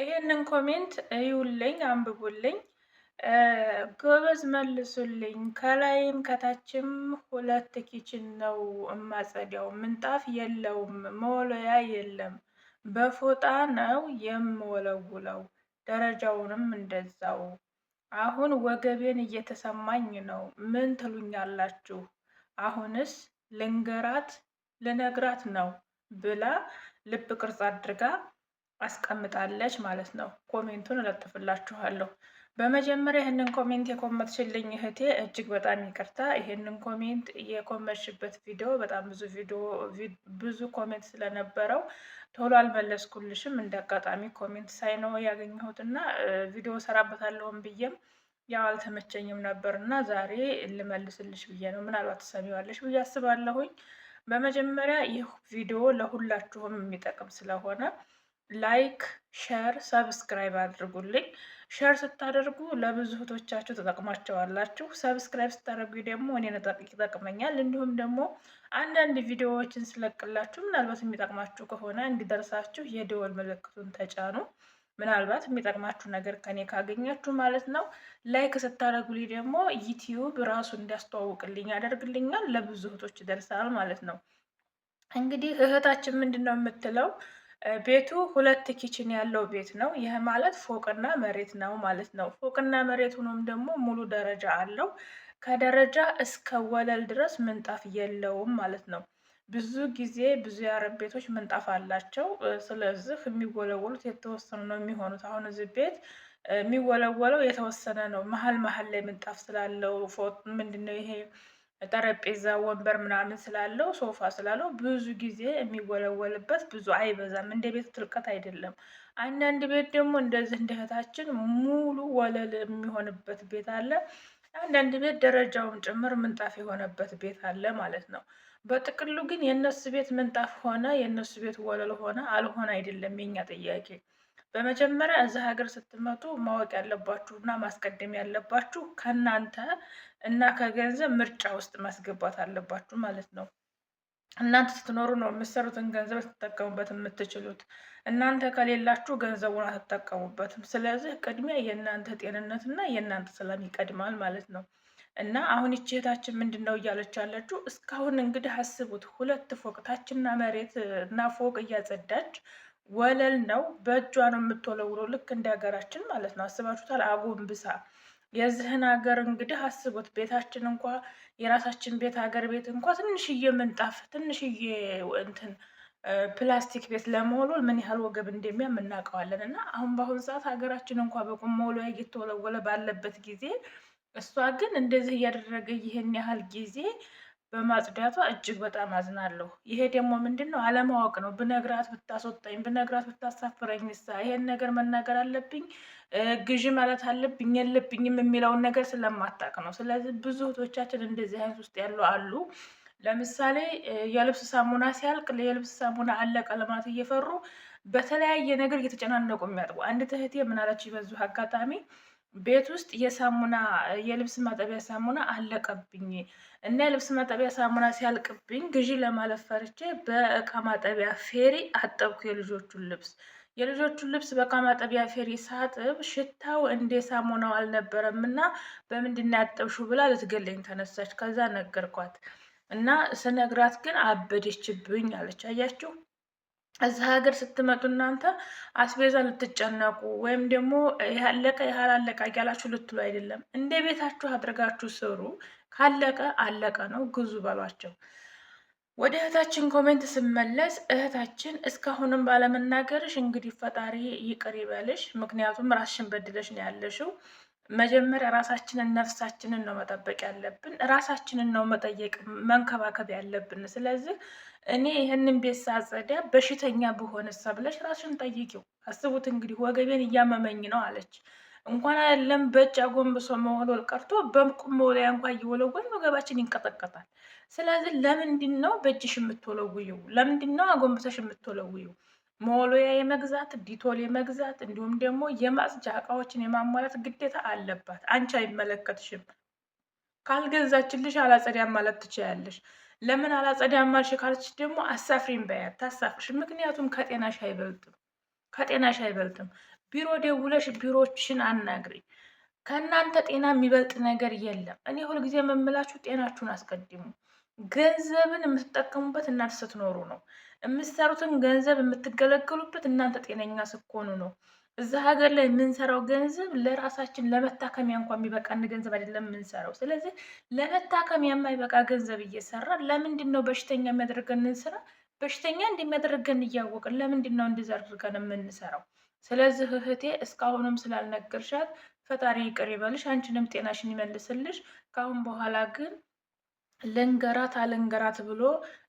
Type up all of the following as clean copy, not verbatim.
ይሄንን ኮሜንት እዩልኝ፣ አንብቡልኝ፣ ጎበዝ መልሱልኝ። ከላይም ከታችም ሁለት ኪችን ነው እማጸዳው። ምንጣፍ የለውም፣ መወልወያ የለም። በፎጣ ነው የምወለውለው፣ ደረጃውንም እንደዛው። አሁን ወገቤን እየተሰማኝ ነው። ምን ትሉኛላችሁ? አሁንስ ልነግራት ነው ብላ ልብ ቅርጽ አድርጋ አስቀምጣለች ማለት ነው። ኮሜንቱን እለጥፍላችኋለሁ። በመጀመሪያ ይህንን ኮሜንት የኮመትሽልኝ እህቴ እጅግ በጣም ይቅርታ። ይህንን ኮሜንት የኮመትሽበት ቪዲዮ በጣም ብዙ ኮሜንት ስለነበረው ቶሎ አልመለስኩልሽም። እንደ አጋጣሚ ኮሜንት ሳይ ነው ያገኘሁት እና ቪዲዮ ሰራበታለሁም ብዬም ያው አልተመቸኝም ነበር እና ዛሬ ልመልስልሽ ብዬ ነው። ምናልባት ትሰሚዋለሽ ብዬ አስባለሁኝ። በመጀመሪያ ይህ ቪዲዮ ለሁላችሁም የሚጠቅም ስለሆነ ላይክ፣ ሸር፣ ሰብስክራይብ አድርጉልኝ። ሸር ስታደርጉ ለብዙ እህቶቻችሁ ተጠቅማቸዋላችሁ። ሰብስክራይብ ስታደርጉ ደግሞ እኔን ይጠቅመኛል። እንዲሁም ደግሞ አንዳንድ ቪዲዮዎችን ስለቅላችሁ ምናልባት የሚጠቅማችሁ ከሆነ እንዲደርሳችሁ የደወል ምልክቱን ተጫኑ። ምናልባት የሚጠቅማችሁ ነገር ከኔ ካገኛችሁ ማለት ነው። ላይክ ስታደርጉልኝ ደግሞ ዩቲዩብ ራሱ እንዲያስተዋውቅልኝ ያደርግልኛል፣ ለብዙ እህቶች ይደርሳል ማለት ነው። እንግዲህ እህታችን ምንድን ነው የምትለው? ቤቱ ሁለት ኪችን ያለው ቤት ነው። ይህ ማለት ፎቅና መሬት ነው ማለት ነው። ፎቅና መሬት ሆኖም ደግሞ ሙሉ ደረጃ አለው። ከደረጃ እስከ ወለል ድረስ ምንጣፍ የለውም ማለት ነው። ብዙ ጊዜ ብዙ የአረብ ቤቶች ምንጣፍ አላቸው። ስለዚህ የሚወለወሉት የተወሰኑ ነው የሚሆኑት። አሁን እዚህ ቤት የሚወለወለው የተወሰነ ነው። መሀል መሀል ላይ ምንጣፍ ስላለው ምንድነው ይሄ ጠረጴዛ ወንበር ምናምን ስላለው ሶፋ ስላለው ብዙ ጊዜ የሚወለወልበት ብዙ አይበዛም። እንደ ቤት ትልቀት አይደለም። አንዳንድ ቤት ደግሞ እንደዚህ እንደ እህታችን ሙሉ ወለል የሚሆንበት ቤት አለ። አንዳንድ ቤት ደረጃውም ጭምር ምንጣፍ የሆነበት ቤት አለ ማለት ነው። በጥቅሉ ግን የእነሱ ቤት ምንጣፍ ሆነ የእነሱ ቤት ወለል ሆነ አልሆነ አይደለም የኛ ጥያቄ። በመጀመሪያ እዚህ ሀገር ስትመጡ ማወቅ ያለባችሁ እና ማስቀደም ያለባችሁ ከእናንተ እና ከገንዘብ ምርጫ ውስጥ ማስገባት አለባችሁ ማለት ነው። እናንተ ስትኖሩ ነው የምትሰሩትን ገንዘብ ልትጠቀሙበት የምትችሉት። እናንተ ከሌላችሁ ገንዘቡን አትጠቀሙበትም። ስለዚህ ቅድሚያ የእናንተ ጤንነት እና የእናንተ ሰላም ይቀድማል ማለት ነው። እና አሁን ይቺ እህታችን ምንድን ነው እያለች ያለችው? እስካሁን እንግዲህ አስቡት፣ ሁለት ፎቅ ታችና መሬት እና ፎቅ እያጸዳች ወለል ነው በእጇ ነው የምትወለውለው፣ ልክ እንደ ሀገራችን ማለት ነው። አስባችሁታል? አጎንብሳ የዚህን ሀገር እንግዲህ አስቡት። ቤታችን እንኳ የራሳችን ቤት ሀገር ቤት እንኳ ትንሽዬ ምንጣፍ ትንሽዬ እንትን ፕላስቲክ ቤት ለመወልወል ምን ያህል ወገብ እንደሚያም እናውቀዋለን። እና አሁን በአሁኑ ሰዓት ሀገራችን እንኳ በቁም መወልወያ እየተወለወለ ባለበት ጊዜ እሷ ግን እንደዚህ እያደረገ ይህን ያህል ጊዜ በማጽዳቷ እጅግ በጣም አዝናለሁ። ይሄ ደግሞ ምንድን ነው? አለማወቅ ነው። ብነግራት ብታስወጣኝ፣ ብነግራት ብታሳፍረኝ፣ ይሄን ነገር መናገር አለብኝ ግዢ ማለት አለብኝ የለብኝም የሚለውን ነገር ስለማታውቅ ነው። ስለዚህ ብዙ እህቶቻችን እንደዚህ አይነት ውስጥ ያሉ አሉ። ለምሳሌ የልብስ ሳሙና ሲያልቅ የልብስ ሳሙና አለቀ ለማለት እየፈሩ በተለያየ ነገር እየተጨናነቁ የሚያጥቡ አንድ እህቴ ምን አለች? በዚሁ አጋጣሚ ቤት ውስጥ የልብስ ማጠቢያ ሳሙና አለቀብኝ እና የልብስ ማጠቢያ ሳሙና ሲያልቅብኝ ግዢ ለማለት ፈርቼ በእቃ ማጠቢያ ፌሪ አጠብኩ የልጆቹን ልብስ በእቃ ማጠቢያ ፌሪ ሳጥብ ሽታው እንደ ሳሙናው አልነበረም እና በምንድን ያጠብሽው ብላ ልትገለኝ ተነሳች። ከዛ ነገርኳት እና ስነግራት ግን አበደችብኝ አለች። አያችሁ፣ እዚህ ሀገር ስትመጡ እናንተ አስቤዛ ልትጨነቁ ወይም ደግሞ ያለቀ ያላለቀ እያላችሁ ልትሉ አይደለም። እንደ ቤታችሁ አድርጋችሁ ስሩ። ካለቀ አለቀ ነው፣ ግዙ በሏቸው። ወደ እህታችን ኮሜንት ስመለስ እህታችን እስካሁንም ባለመናገርሽ እንግዲህ ፈጣሪ ይቅር ይበልሽ። ምክንያቱም ራስሽን በድለሽ ነው ያለሽው። መጀመሪያ ራሳችንን ነፍሳችንን ነው መጠበቅ ያለብን። ራሳችንን ነው መጠየቅ መንከባከብ ያለብን። ስለዚህ እኔ ይህንን ቤት ሳጸዳ በሽተኛ ብሆንሳ ብለሽ ራስሽን ጠይቂው። አስቡት እንግዲህ ወገቤን እያመመኝ ነው አለች። እንኳን አይደለም በእጅ አጎንብሶ መወልወል ቀርቶ በቁም መወልወያ እንኳን እየወለወል ወገባችን ይንቀጠቀጣል። ስለዚህ ለምንድን ነው በእጅሽ የምትወለውይው? ለምንድን ነው አጎንብሰሽ የምትወለውይው? መወልወያ የመግዛት ዲቶል የመግዛት እንዲሁም ደግሞ የማጽጃ እቃዎችን የማሟላት ግዴታ አለባት። አንቺ አይመለከትሽም። ካልገዛችልሽ አላጸዳም ማለት ትችያለሽ። ለምን አላጸዳም አልሽ ካልሽ ደግሞ አሳፍሪም በያት ታሳፍርሽ። ምክንያቱም ከጤናሽ አይበልጥም። ቢሮ ደውለሽ ቢሮዎችን አናግሪ። ከእናንተ ጤና የሚበልጥ ነገር የለም። እኔ ሁልጊዜ የምምላችሁ ጤናችሁን አስቀድሙ። ገንዘብን የምትጠቀሙበት እናንተ ስትኖሩ ነው። የምትሰሩትን ገንዘብ የምትገለገሉበት እናንተ ጤነኛ ስትሆኑ ነው። እዛ ሀገር ላይ የምንሰራው ገንዘብ ለራሳችን ለመታከሚያ እንኳን የሚበቃን ገንዘብ አይደለም የምንሰራው። ስለዚህ ለመታከሚያ የማይበቃ ገንዘብ እየሰራን ለምንድን ነው በሽተኛ የሚያደርገንን ስራ በሽተኛ እንደሚያደርገን እያወቅን ለምንድን ነው እንደዛ አድርገን የምንሰራው? ስለዚህ እህቴ እስካሁንም ስላልነገርሻት ፈጣሪ ይቅር ይበልሽ፣ አንቺንም ጤናሽን ይመልስልሽ። ከአሁን በኋላ ግን ልንገራት አልንገራት ብሎ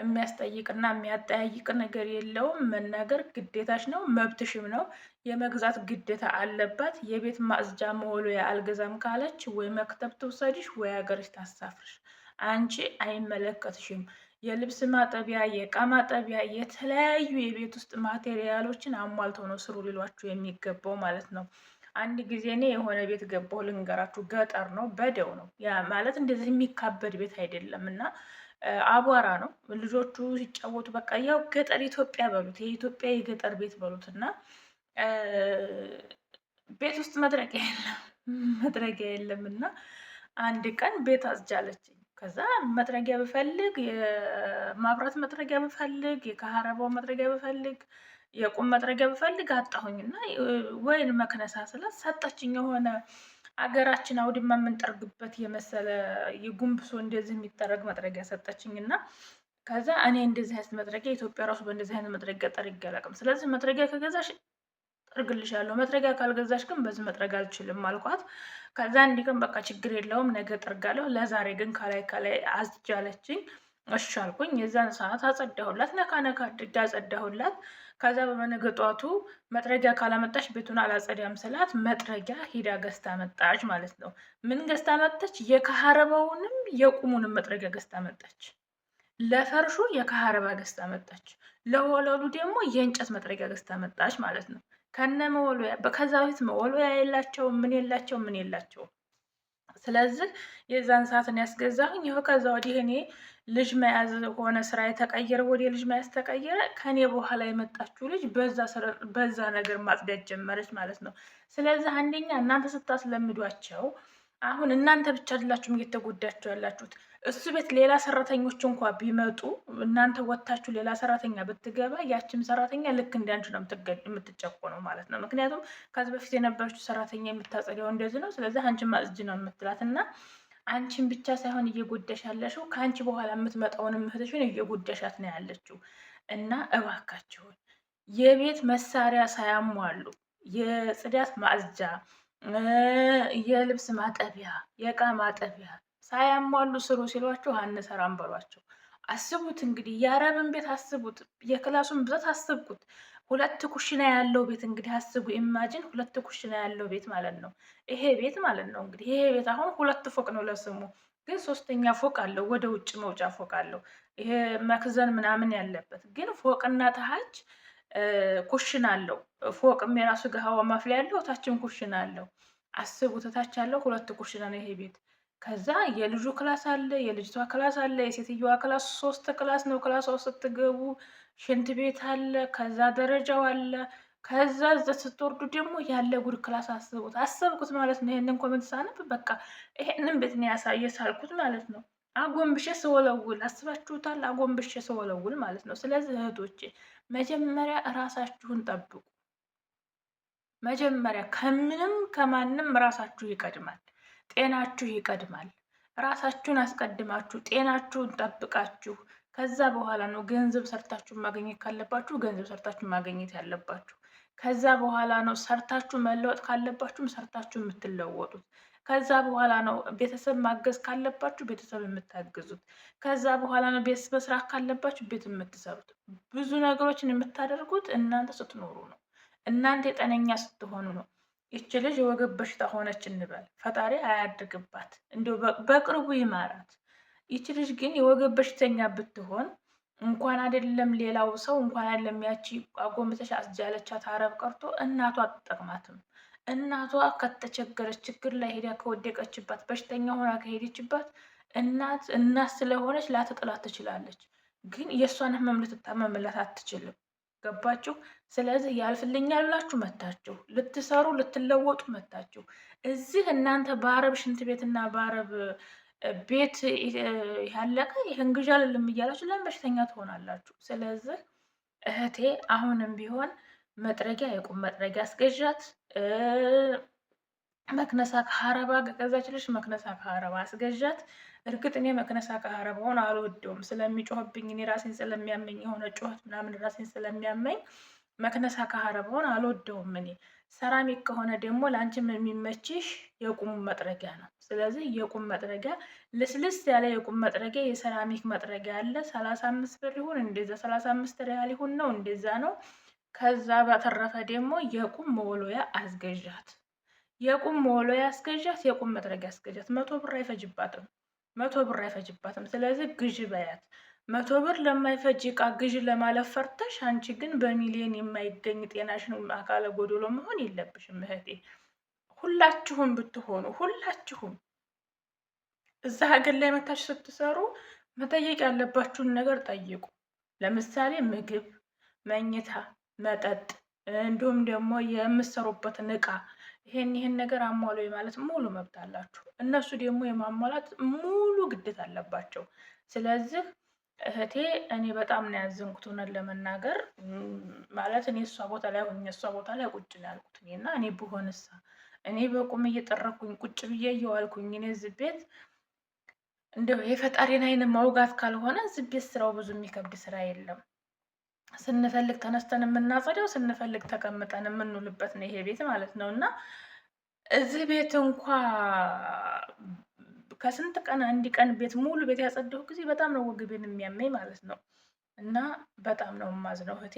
የሚያስጠይቅና የሚያጠያይቅ ነገር የለውም። መናገር ግዴታሽ ነው፣ መብትሽም ነው። የመግዛት ግዴታ አለባት። የቤት ማጽጃ መወልወያ አልገዛም ካለች ወይ መክተብ ትውሰድሽ ወይ ሀገርሽ ታሳፍርሽ። አንቺ አይመለከትሽም። የልብስ ማጠቢያ፣ የእቃ ማጠቢያ፣ የተለያዩ የቤት ውስጥ ማቴሪያሎችን አሟልተው ነው ስሩ ሊሏችሁ የሚገባው ማለት ነው። አንድ ጊዜ እኔ የሆነ ቤት ገባሁ፣ ልንገራችሁ። ገጠር ነው፣ በደው ነው። ያ ማለት እንደዚህ የሚካበድ ቤት አይደለም እና አቧራ ነው። ልጆቹ ሲጫወቱ በቃ ያው ገጠር ኢትዮጵያ በሉት፣ የኢትዮጵያ የገጠር ቤት በሉት እና ቤት ውስጥ መጥረጊያ የለም መጥረጊያ የለም እና አንድ ቀን ቤት አስጃለችኝ። ከዛ መጥረጊያ ብፈልግ፣ የማብራት መጥረጊያ ብፈልግ፣ የካህረባው መጥረጊያ ብፈልግ፣ የቁም መጥረጊያ ብፈልግ አጣሁኝ እና ወይን መክነሳ ስላት ሰጠችኝ። የሆነ አገራችን አውድማ የምንጠርግበት የመሰለ የጉንብሶ እንደዚህ የሚጠረግ መጥረጊያ ሰጠችኝ እና ከዛ እኔ እንደዚህ አይነት መጥረጊያ ኢትዮጵያ ራሱ በእንደዚህ አይነት መጥረጊያ ጠርጌ አላውቅም። ስለዚህ መጥረጊያ ከገዛሽ ጠርግልሻለሁ፣ መጥረጊያ ካልገዛሽ ግን በዚህ መጥረግ አልችልም አልኳት። ከዛ እንዲህ ግን በቃ ችግር የለውም ነገ ጠርጋለሁ፣ ለዛሬ ግን ከላይ ከላይ አስጃለችኝ። እሺ አልኩኝ። የዛን ሰዓት አጸዳሁላት፣ ነካ ነካ አድርጌ አጸዳሁላት። ከዛ በመነገጧቱ መጥረጊያ ካላመጣች ቤቱን አላጸዳም ስላት መጥረጊያ ሂዳ ገዝታ መጣች ማለት ነው። ምን ገዝታ መጣች? የካህረባውንም የቁሙንም መጥረጊያ ገዝታ መጣች። ለፈርሹ የካህረባ ገዝታ መጣች። ለወለሉ ደግሞ የእንጨት መጥረጊያ ገዝታ መጣች ማለት ነው። ከነ መወልወያ። ከዛ በፊት መወልወያ የላቸው ምን የላቸው ምን የላቸው። ስለዚህ የዛን ሰዓትን ያስገዛሁኝ ይኸው። ከዛ ወዲህ እኔ ልጅ መያዝ ሆነ ስራ የተቀየረ ወደ ልጅ መያዝ ተቀየረ። ከኔ በኋላ የመጣችው ልጅ በዛ ነገር ማጽዳት ጀመረች ማለት ነው። ስለዚህ አንደኛ እናንተ ስታስለምዷቸው አሁን እናንተ ብቻ አይደላችሁም እየተጎዳችሁ ያላችሁት። እሱ ቤት ሌላ ሰራተኞች እንኳ ቢመጡ እናንተ ወጥታችሁ ሌላ ሰራተኛ ብትገባ ያችም ሰራተኛ ልክ እንዳንቺ ነው የምትጨቆነው ማለት ነው። ምክንያቱም ከዚህ በፊት የነበረችው ሰራተኛ የምታጸዳው እንደዚህ ነው፣ ስለዚህ አንቺን ማጽጅ ነው የምትላት እና አንቺን ብቻ ሳይሆን እየጎዳሽ ያለሽው ከአንቺ በኋላ የምትመጣውን እህትሽን እየጎዳሻት ነው ያለችው። እና እባካችሁን የቤት መሳሪያ ሳያሟሉ የጽዳት ማጽጃ፣ የልብስ ማጠቢያ፣ የእቃ ማጠቢያ ሳያሟሉ ስሩ ሲሏችሁ አንሰራም በሏቸው። አስቡት እንግዲህ የአረብን ቤት አስቡት፣ የክላሱን ብዛት አስቡት። 2 ኩሽና ያለው ቤት እንግዲህ አስቡ። ኢማጂን 2 ኩሽና ያለው ቤት ማለት ነው። ይሄ ቤት ማለት ነው እንግዲህ ይሄ ቤት አሁን 2 ፎቅ ነው ለስሙ፣ ግን 3ኛ ፎቅ አለው፣ ወደ ውጭ መውጫ ፎቅ አለው። ይሄ መክዘን ምናምን ያለበት ግን ፎቅና ታች ኩሽና አለው። ፎቅም የራሱ ገሃዋ ማፍሊያ ያለው፣ ታችም ኩሽና አለው። አስቡት፣ ታች ያለው 2 ኩሽና ነው ይሄ ቤት። ከዛ የልጁ ክላስ አለ፣ የልጅቷ ክላስ አለ፣ የሴትዮዋ ክላስ 3 ክላስ ነው። ክላሷ ስትገቡ ሽንት ቤት አለ፣ ከዛ ደረጃው አለ፣ ከዛ ስትወርዱ ደግሞ ያለ ጉድ ክላስ። አሰብኩት ማለት ነው። ይሄንን ኮሜንት ሳነብ በቃ ይሄንን ቤት ነው ያሳየ ሳልኩት ማለት ነው። አጎንብሼ ስወለውል አስባችሁታል? አጎንብሼ ስወለውል ማለት ነው። ስለዚህ እህቶቼ መጀመሪያ እራሳችሁን ጠብቁ። መጀመሪያ ከምንም ከማንም ራሳችሁ ይቀድማል። ጤናችሁ ይቀድማል። ራሳችሁን አስቀድማችሁ ጤናችሁን ጠብቃችሁ ከዛ በኋላ ነው ገንዘብ ሰርታችሁ ማግኘት ካለባችሁ ገንዘብ ሰርታችሁ ማግኘት ያለባችሁ። ከዛ በኋላ ነው ሰርታችሁ መለወጥ ካለባችሁም ሰርታችሁ የምትለወጡት። ከዛ በኋላ ነው ቤተሰብ ማገዝ ካለባችሁ ቤተሰብ የምታግዙት። ከዛ በኋላ ነው ቤት መስራት ካለባችሁ ቤት የምትሰሩት። ብዙ ነገሮችን የምታደርጉት እናንተ ስትኖሩ ነው። እናንተ የጤነኛ ስትሆኑ ነው። ይቺ ልጅ የወገብ በሽታ ሆነች እንበል፣ ፈጣሪ አያድርግባት፣ እንዲሁ በቅርቡ ይማራት። ይቺ ልጅ ግን የወገብ በሽተኛ ብትሆን እንኳን አይደለም ሌላው ሰው እንኳን አይደለም ያቺ አጎንብሰሽ አስጃለቻት አረብ ቀርቶ እናቷ አትጠቅማትም። እናቷ ከተቸገረች ችግር ላይ ሄዳ ከወደቀችባት በሽተኛ ሆና ከሄደችባት እናት ስለሆነች ላትጥላት ትችላለች፣ ግን የእሷን ህመም ልትታመምላት አትችልም። ገባችሁ? ስለዚህ ያልፍልኛል ብላችሁ መታችሁ ልትሰሩ ልትለወጡ መታችሁ እዚህ እናንተ በአረብ ሽንት ቤትና በአረብ ቤት ያለቀ ይህን ግዣ ልልም እያላችሁ ለምን በሽተኛ ትሆናላችሁ? ስለዚህ እህቴ አሁንም ቢሆን መጥረጊያ የቁም መጥረጊያ አስገዣት። መክነሳ ከሀረባ ገዛችልሽ መክነሳ ከሀረባ አስገዣት። እርግጥ እኔ መክነሳ ከሀረባውን አልወደውም ስለሚጮህብኝ እኔ ራሴን ስለሚያመኝ የሆነ ጩኸት ምናምን ራሴን ስለሚያመኝ መክነሳ ከሀረባውን አልወደውም። እኔ ሰራሚክ ከሆነ ደግሞ ለአንቺም የሚመችሽ የቁም መጥረጊያ ነው። ስለዚህ የቁም መጥረጊያ ልስልስ ያለ የቁም መጥረጊያ የሰራሚክ መጥረጊያ አለ 35 ብር ይሁን እንደዛ 35 ሪያል ይሁን ነው እንደዛ ነው። ከዛ በተረፈ ደግሞ የቁም መወልወያ አስገዣት። የቁም መወልወያ አስገዣት። የቁም መጥረጊያ አስገዣት። 100 ብር አይፈጅባትም። 100 ብር አይፈጅባትም። ስለዚህ ግዢ በያት። 100 ብር ለማይፈጅ እቃ ግዢ ለማለት ፈርተሽ አንቺ ግን በሚሊዮን የማይገኝ ጤናሽን አካለ ጎዶሎ መሆን የለብሽም እህቴ። ሁላችሁም ብትሆኑ ሁላችሁም እዛ ሀገር ላይ መታችሁ ስትሰሩ መጠየቅ ያለባችሁን ነገር ጠይቁ። ለምሳሌ ምግብ፣ መኝታ፣ መጠጥ እንዲሁም ደግሞ የምትሰሩበትን እቃ ይሄን ነገር አሟሉ ማለት ሙሉ መብት አላችሁ። እነሱ ደግሞ የማሟላት ሙሉ ግዴታ አለባቸው። ስለዚህ እህቴ እኔ በጣም ነው ያዘንኩት እውነት ለመናገር ማለት እኔ እሷ ቦታ ላይ ሆኜ እሷ ቦታ ላይ ቁጭ ነው ያልኩት እና እኔ ብሆንሳ እኔ በቁም እየጠረኩኝ ቁጭ ብዬ እየዋልኩኝ እኔ እዚህ ቤት እንደው የፈጣሪን አይን ማውጋት ካልሆነ እዚህ ቤት ስራው ብዙ የሚከብድ ስራ የለም። ስንፈልግ ተነስተን የምናጸደው ስንፈልግ ተቀምጠን የምንውልበት ነው ይሄ ቤት ማለት ነው። እና እዚህ ቤት እንኳ ከስንት ቀን አንድ ቀን ቤት ሙሉ ቤት ያጸደሁ ጊዜ በጣም ነው ወግቤን የሚያመኝ ማለት ነው። እና በጣም ነው የማዝነው እህቴ።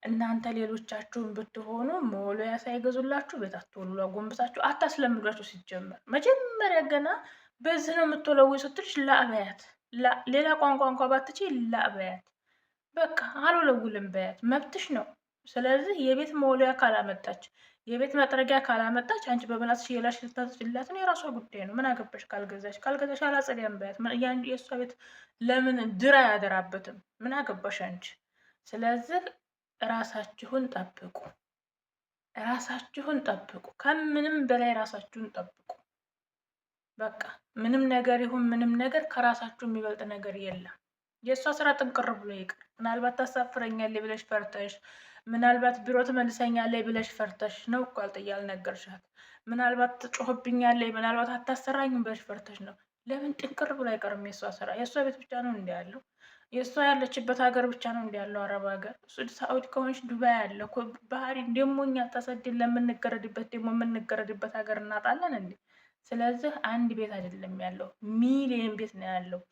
እናንተ ሌሎቻችሁን ብትሆኑ መወልወያ ሳይገዙላችሁ ቤት አትወልሉ። አጎንብሳችሁ አታስለምዷችሁ። ሲጀመር መጀመሪያ ገና በዚህ ነው የምትወለዊ ስትልሽ ላበያት። ሌላ ቋንቋ እንኳ ባትቺ ላበያት። በቃ አልወለውልም በያት፣ መብትሽ ነው። ስለዚህ የቤት መወልወያ ካላመጣች የቤት መጥረጊያ ካላመጣች አንቺ በመላስሽ የላሽ ልታስችላት ነው፣ የራሷ ጉዳይ ነው። ምን አገባሽ? ካልገዛሽ አላጸዳም በያት። የእሷ ቤት ለምን ድራ አያደራበትም? ምን አገባሽ አንቺ? ስለዚህ ራሳችሁን ጠብቁ፣ ራሳችሁን ጠብቁ። ከምንም በላይ ራሳችሁን ጠብቁ። በቃ ምንም ነገር ይሁን ምንም ነገር ከራሳችሁ የሚበልጥ ነገር የለም። የእሷ ስራ ጥንቅር ብሎ ይቅር። ምናልባት ታሳፍረኛለች ብለሽ ፈርተሽ ምናልባት ቢሮ ትመልሰኛለች ብለሽ ፈርተሽ ነው እኮ ያልነገርሻት። ምናልባት ትጮህብኛለች፣ ምናልባት አታሰራኝም ብለሽ ፈርተሽ ነው። ለምን ጥንቅር ብሎ አይቀርም የእሷ ስራ። የእሷ ቤት ብቻ ነው እንዲ ያለው፣ የእሷ ያለችበት ሀገር ብቻ ነው እንዲ ያለው። አረብ ሀገር ሳኡዲ ከሆንሽ ዱባይ አለ እኮ ባህሪ። ደግሞ እኛ ተሰድን ለምንገረድበት ደግሞ የምንገረድበት ሀገር እናጣለን እንዴ? ስለዚህ አንድ ቤት አይደለም ያለው፣ ሚሊየን ቤት ነው ያለው።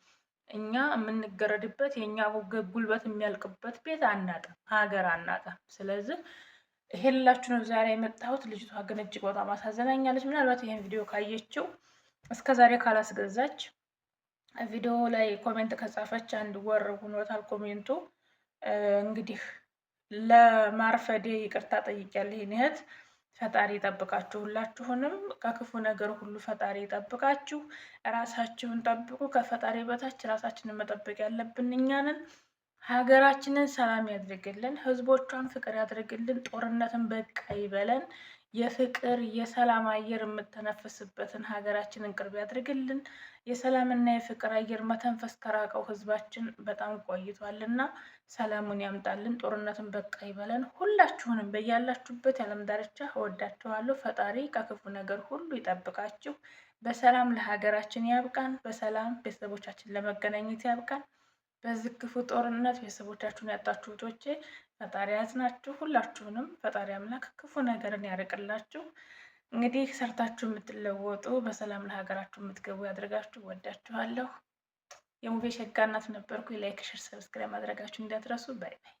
እኛ የምንገረድበት የእኛ ጉልበት የሚያልቅበት ቤት አናጣም፣ ሀገር አናጣም። ስለዚህ ይሄን ልላችሁ ነው ዛሬ የመጣሁት። ልጅቷ ግን እጅግ በጣም አሳዝናኛለች። ምናልባት ይሄን ቪዲዮ ካየችው እስከ ዛሬ ካላስገዛች ቪዲዮ ላይ ኮሜንት ከጻፈች 1 ወር ሆኖታል ኮሜንቱ። እንግዲህ ለማርፈዴ ይቅርታ ጠይቄያለሁ። ይሄን እህት ፈጣሪ ይጠብቃችሁ። ሁላችሁንም ከክፉ ነገር ሁሉ ፈጣሪ ይጠብቃችሁ። ራሳችሁን ጠብቁ። ከፈጣሪ በታች ራሳችንን መጠበቅ ያለብን እኛ ነን። ሀገራችንን ሰላም ያድርግልን፣ ህዝቦቿን ፍቅር ያድርግልን፣ ጦርነትን በቃ ይበለን፣ የፍቅር የሰላም አየር የምተነፍስበትን ሀገራችንን ቅርብ ያድርግልን። የሰላምና የፍቅር አየር መተንፈስ ከራቀው ህዝባችን በጣም ቆይቷልና ሰላሙን ያምጣልን፣ ጦርነትን በቃ ይበለን። ሁላችሁንም በያላችሁበት የዓለም ዳርቻ እወዳችኋለሁ። ፈጣሪ ከክፉ ነገር ሁሉ ይጠብቃችሁ። በሰላም ለሀገራችን ያብቃን። በሰላም ቤተሰቦቻችን ለመገናኘት ያብቃን። በዚህ ክፉ ጦርነት ቤተሰቦቻችሁን ያጣችሁ እህቶቼ ፈጣሪ ያዝናችሁ። ሁላችሁንም ፈጣሪ አምላክ ክፉ ነገርን ያርቅላችሁ። እንግዲህ ሰርታችሁ የምትለወጡ በሰላም ለሀገራችሁ የምትገቡ ያድርጋችሁ። ወዳችኋለሁ። የሙቤ ሸጋ እናት ነበርኩ። ላይክ፣ ሼር፣ ሰብስክራይብ ማድረጋችሁ እንዳትረሱ። ባይ ባይ።